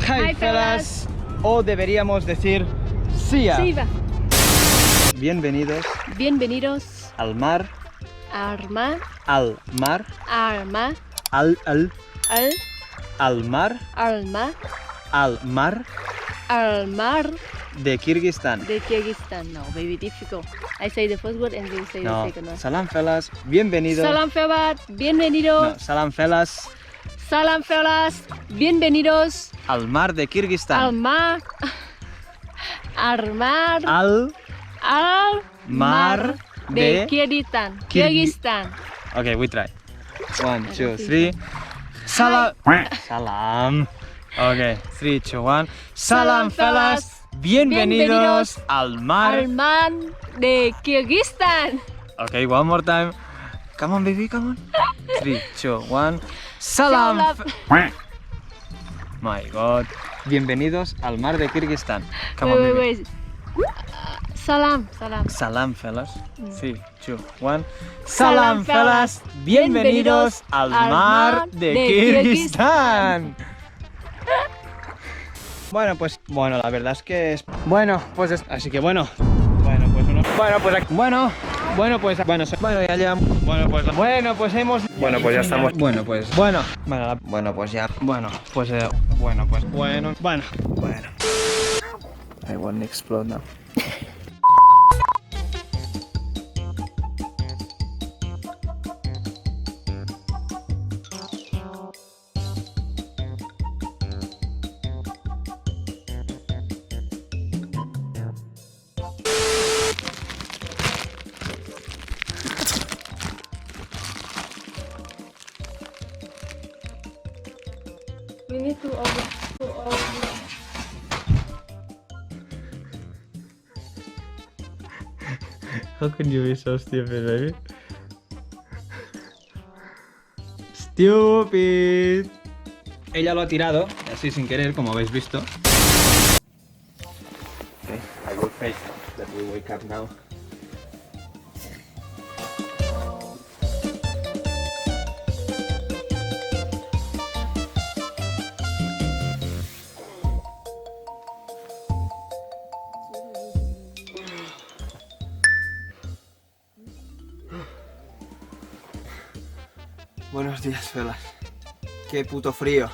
Hi fellas, o deberíamos decir Sia. Bienvenidos al mar, al mar, al mar de Kirguistán. No, baby, difficult. I say the first word and you say the second one. Salam fellas, bienvenidos. Salam fellas, bienvenidos. No, salam fellas. Salam fellas, bienvenidos Al mar de Kirguistán. al mar de Kirguistán. Kirguistán. Okay, we try. 1, 2, 3. Salam. Salam. Okay, 3, 2, 1. Salam fellas, bienvenidos al mar. Al mar de Kirguistán. Okay, one more time. Come on, baby, come on. 3, 2, 1. Salam. My God. Bienvenidos al mar de Kirguistán. Come on, baby. Wait. Salam. Salam, fellas. 3, 2, 1. Salam, fellas. Bienvenidos al mar de Kirguistán. Bueno, pues, la verdad es que es... Así que bueno, ya estamos. I want to explode now. We need to How can you be so stupid, baby? Stupid. Ella lo ha tirado, así sin querer, como habéis visto. Okay, I will fake that we wake up now. Buenos días, felas. Qué puto frío.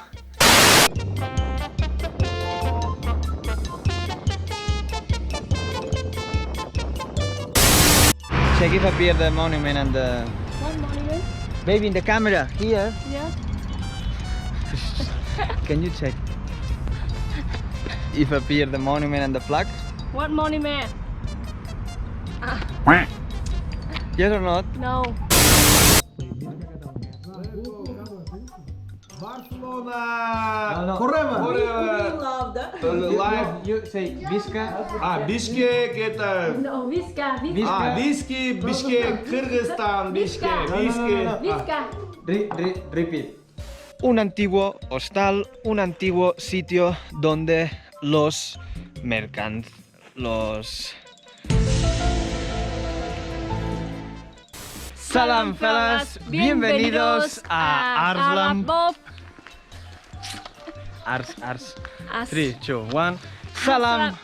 Check if appear the monument and the... What monument? Baby, in the camera, here. Yeah. Can you check if appear the monument and the flag? What monument? Yes or not? No. Barcelona! No. Forever! Live, you say Visca. Bishkek это... No, Visca. Bishkek, Kyrgyzstan, Bishkek, Visca. Repeat. Un antiguo hostal, un antiguo sitio donde los Salam fellas, bienvenidos a Arslan. Ars. 3, 2, 1. Salam.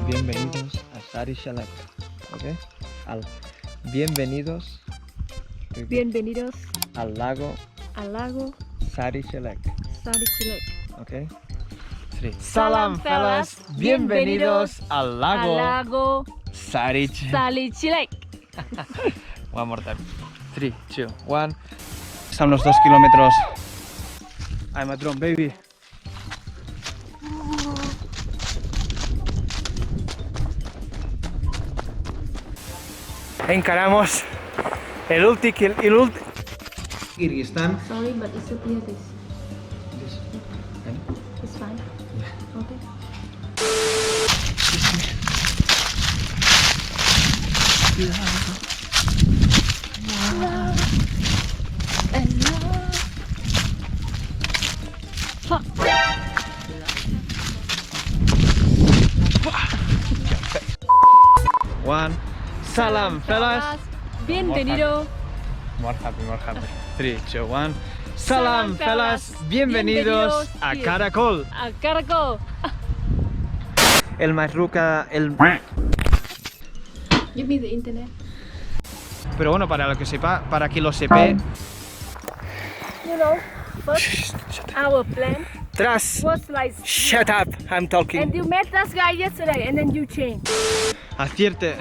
Bienvenidos a Sari Shalak. Okay? Bienvenidos al lago Sari Shalak. Okay? 3. Salam fellas, bienvenidos al lago Sari Salichilek. One more time. 3, 2, 1. Están los 2 kilómetros. I'm a drone, baby. Encaramos el Kirguistán. Sorry, but it's okay this. It's fine. Okay. Fuck. One. Salam, fellas. Bienvenido. More happy, more happy. 3, 2, 1. Salam, fellas. Bienvenidos a Caracol. A Caracol. El Maizruca, el... Give me the internet. Pero bueno, para que lo sepa, You know, first our plan tras. was like. Shut up, I'm talking. And you met this guy yesterday, and then you changed. Acierte.